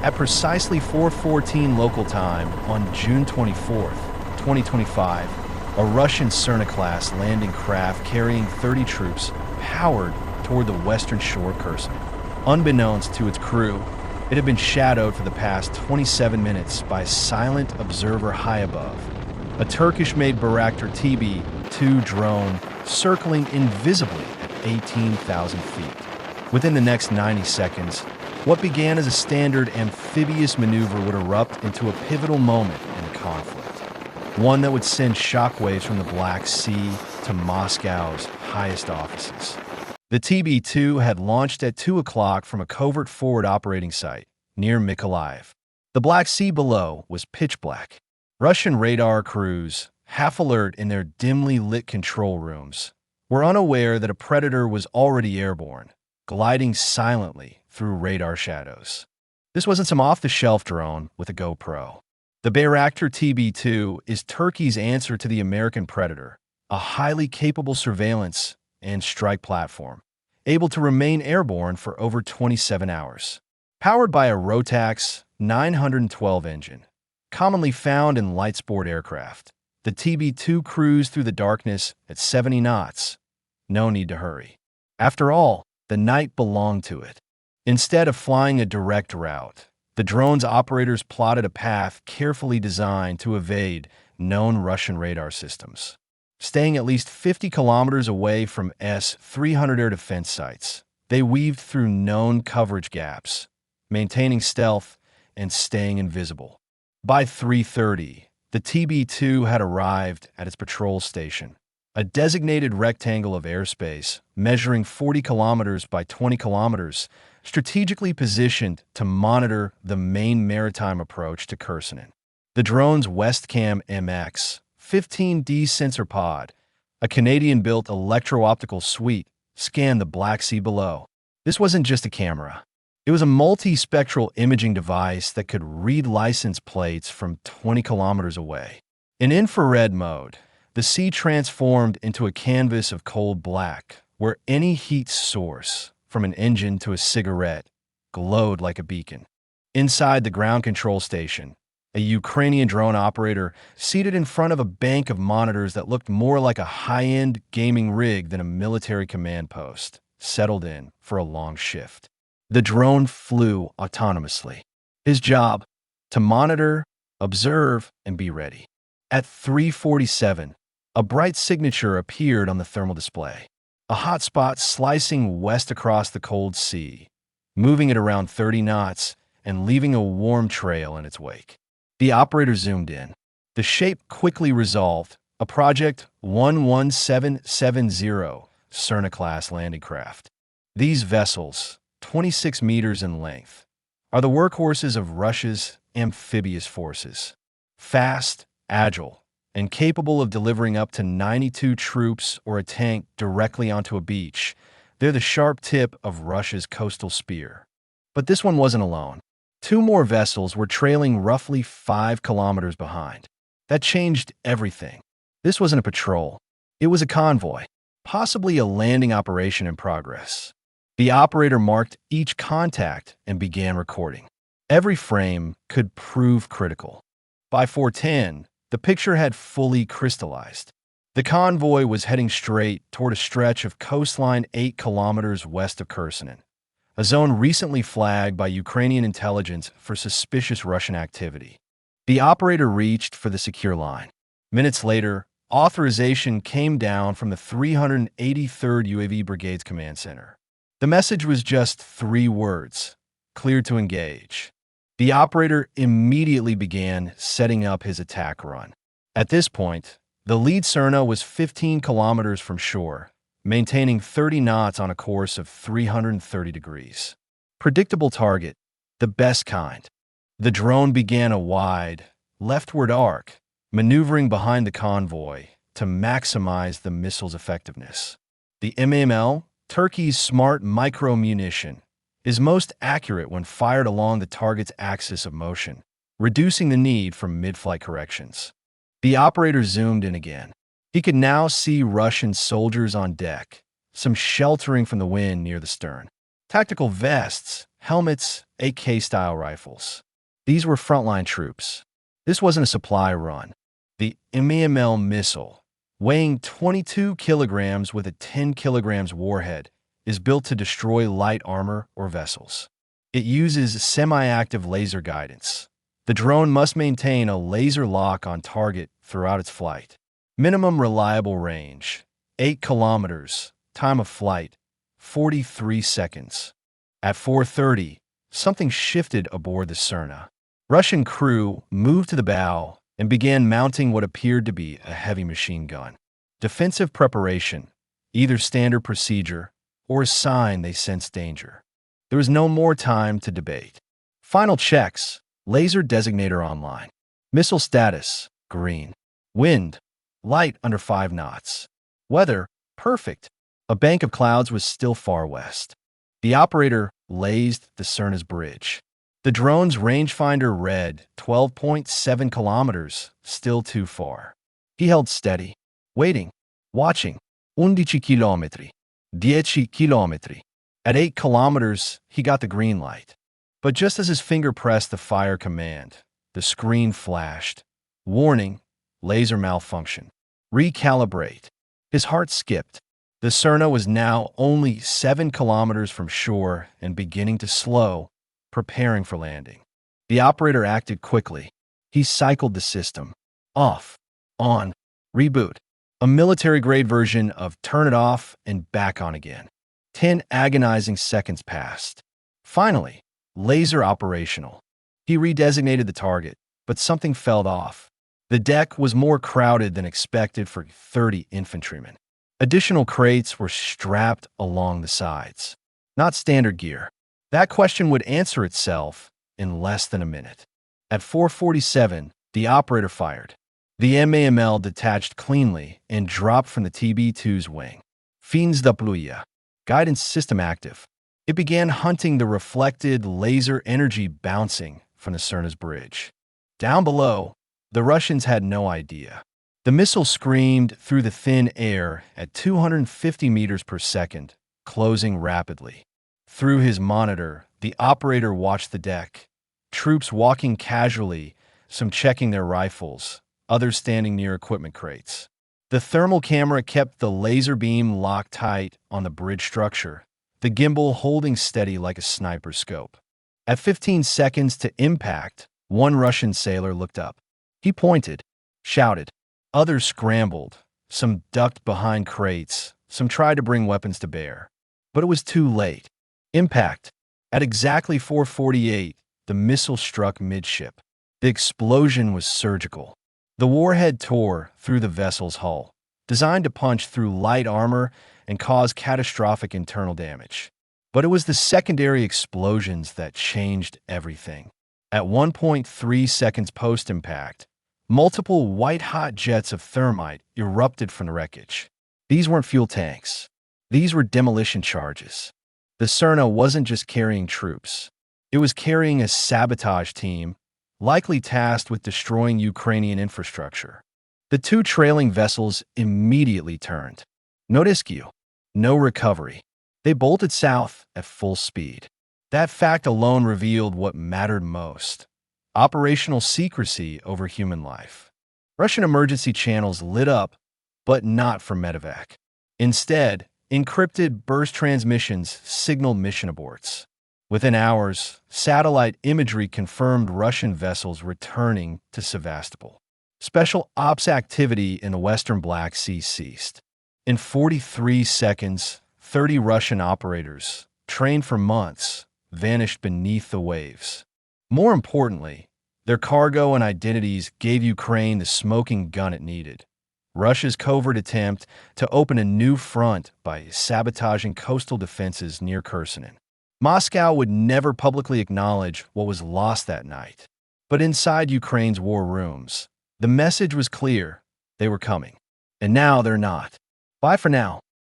At precisely 4:14 local time on June 24th, 2025, a Russian Cerna-class landing craft carrying 30 troops powered toward the western shore of Kherson. Unbeknownst to its crew, it had been shadowed for the past 27 minutes by a silent observer high above, a Turkish-made Bayraktar TB2 drone circling invisibly at 18,000 feet. Within the next 90 seconds, what began as a standard amphibious maneuver would erupt into a pivotal moment in the conflict, one that would send shockwaves from the Black Sea to Moscow's highest offices. The TB2 had launched at 2 o'clock from a covert forward operating site near Mykolaiv. The Black Sea below was pitch black. Russian radar crews, half alert in their dimly lit control rooms, were unaware that a predator was already airborne, gliding silently through radar shadows. This wasn't some off-the-shelf drone with a GoPro. The Bayraktar TB2 is Turkey's answer to the American Predator, a highly capable surveillance and strike platform, able to remain airborne for over 27 hours. Powered by a Rotax 912 engine, commonly found in light sport aircraft, the TB2 cruised through the darkness at 70 knots. No need to hurry. After all, the night belonged to it. Instead of flying a direct route, the drone's operators plotted a path carefully designed to evade known Russian radar systems. Staying at least 50 kilometers away from S-300 air defense sites, they weaved through known coverage gaps, maintaining stealth and staying invisible. By 3:30, the TB2 had arrived at its patrol station, a designated rectangle of airspace measuring 40 kilometers by 20 kilometers, strategically positioned to monitor the main maritime approach to Kherson. The drone's Westcam MX 15D sensor pod, a Canadian-built electro-optical suite, scanned the Black Sea below. This wasn't just a camera. It was a multi-spectral imaging device that could read license plates from 20 kilometers away. In infrared mode, the sea transformed into a canvas of cold black, where any heat source, from an engine to a cigarette, glowed like a beacon. Inside the ground control station, a Ukrainian drone operator, seated in front of a bank of monitors that looked more like a high-end gaming rig than a military command post, settled in for a long shift. The drone flew autonomously. His job, to monitor, observe, and be ready. At 3:47, a bright signature appeared on the thermal display, a hot spot slicing west across the cold sea, moving at around 30 knots and leaving a warm trail in its wake. The operator zoomed in. The shape quickly resolved, a Project 11770 Cerna-class landing craft. These vessels, 26 meters in length, are the workhorses of Russia's amphibious forces. Fast, agile, and capable of delivering up to 92 troops or a tank directly onto a beach, they're the sharp tip of Russia's coastal spear. But this one wasn't alone. 2 more vessels were trailing roughly 5 kilometers behind. That changed everything. This wasn't a patrol. It was a convoy, possibly a landing operation in progress. The operator marked each contact and began recording. Every frame could prove critical. By 4:10, the picture had fully crystallized. The convoy was heading straight toward a stretch of coastline 8 kilometers west of Kherson, a zone recently flagged by Ukrainian intelligence for suspicious Russian activity. The operator reached for the secure line. Minutes later, authorization came down from the 383rd UAV Brigade's command center. The message was just 3 words: clear to engage. The operator immediately began setting up his attack run. At this point, the lead Cerna was 15 kilometers from shore, maintaining 30 knots on a course of 330 degrees. Predictable target, the best kind. The drone began a wide, leftward arc, maneuvering behind the convoy to maximize the missile's effectiveness. The MML, Turkey's smart micro-munition, is most accurate when fired along the target's axis of motion, reducing the need for mid-flight corrections. The operator zoomed in again. He could now see Russian soldiers on deck, some sheltering from the wind near the stern. Tactical vests, helmets, AK-style rifles. These were frontline troops. This wasn't a supply run. The MAML missile, weighing 22 kilograms with a 10 kilograms warhead, is built to destroy light armor or vessels. It uses semi-active laser guidance. The drone must maintain a laser lock on target throughout its flight. Minimum reliable range, 8 kilometers. Time of flight, 43 seconds. At 4:30, something shifted aboard the Cerna. Russian crew moved to the bow and began mounting what appeared to be a heavy machine gun. Defensive preparation, either standard procedure or a sign they sensed danger. There was no more time to debate. Final checks, laser designator online. Missile status, green. Wind, light under 5 knots. Weather, perfect. A bank of clouds was still far west. The operator lazed the Cerna's bridge. The drone's rangefinder read 12.7 kilometers, still too far. He held steady, waiting, watching. 11 chilometri. 10 chilometri. At 8 kilometers, he got the green light. But just as his finger pressed the fire command, the screen flashed. Warning, laser malfunction. Recalibrate. His heart skipped. The Cerna was now only 7 kilometers from shore and beginning to slow, preparing for landing. The operator acted quickly. He cycled the system. Off, on, reboot. A military-grade version of turn it off and back on again. 10 agonizing seconds passed. Finally, laser operational. He redesignated the target, but something fell off. The deck was more crowded than expected for 30 infantrymen. Additional crates were strapped along the sides. Not standard gear. That question would answer itself in less than a minute. At 4:47, the operator fired. The MAML detached cleanly and dropped from the TB2's wing. Fins da pluia. Guidance system active. It began hunting the reflected laser energy bouncing from the Cerna's bridge. Down below, the Russians had no idea. The missile screamed through the thin air at 250 meters per second, closing rapidly. Through his monitor, the operator watched the deck. Troops walking casually, some checking their rifles, others standing near equipment crates. The thermal camera kept the laser beam locked tight on the bridge structure, the gimbal holding steady like a sniper scope. At 15 seconds to impact, one Russian sailor looked up. He pointed, shouted. Others scrambled. Some ducked behind crates. Some tried to bring weapons to bear. But it was too late. Impact. At exactly 4:48, the missile struck midship. The explosion was surgical. The warhead tore through the vessel's hull, designed to punch through light armor and cause catastrophic internal damage. But it was the secondary explosions that changed everything. At 1.3 seconds post-impact, multiple white-hot jets of thermite erupted from the wreckage. These weren't fuel tanks. These were demolition charges. The Cerna wasn't just carrying troops. It was carrying a sabotage team, likely tasked with destroying Ukrainian infrastructure. The two trailing vessels immediately turned. No rescue, no recovery. They bolted south at full speed. That fact alone revealed what mattered most: operational secrecy over human life. Russian emergency channels lit up, but not for medevac. Instead, encrypted burst transmissions signaled mission aborts. Within hours, satellite imagery confirmed Russian vessels returning to Sevastopol. Special ops activity in the western Black Sea ceased. In 43 seconds, 30 Russian operators, trained for months, vanished beneath the waves. More importantly, their cargo and identities gave Ukraine the smoking gun it needed. Russia's covert attempt to open a new front by sabotaging coastal defenses near Kherson. Moscow would never publicly acknowledge what was lost that night. But inside Ukraine's war rooms, the message was clear: they were coming. And now they're not. Bye for now.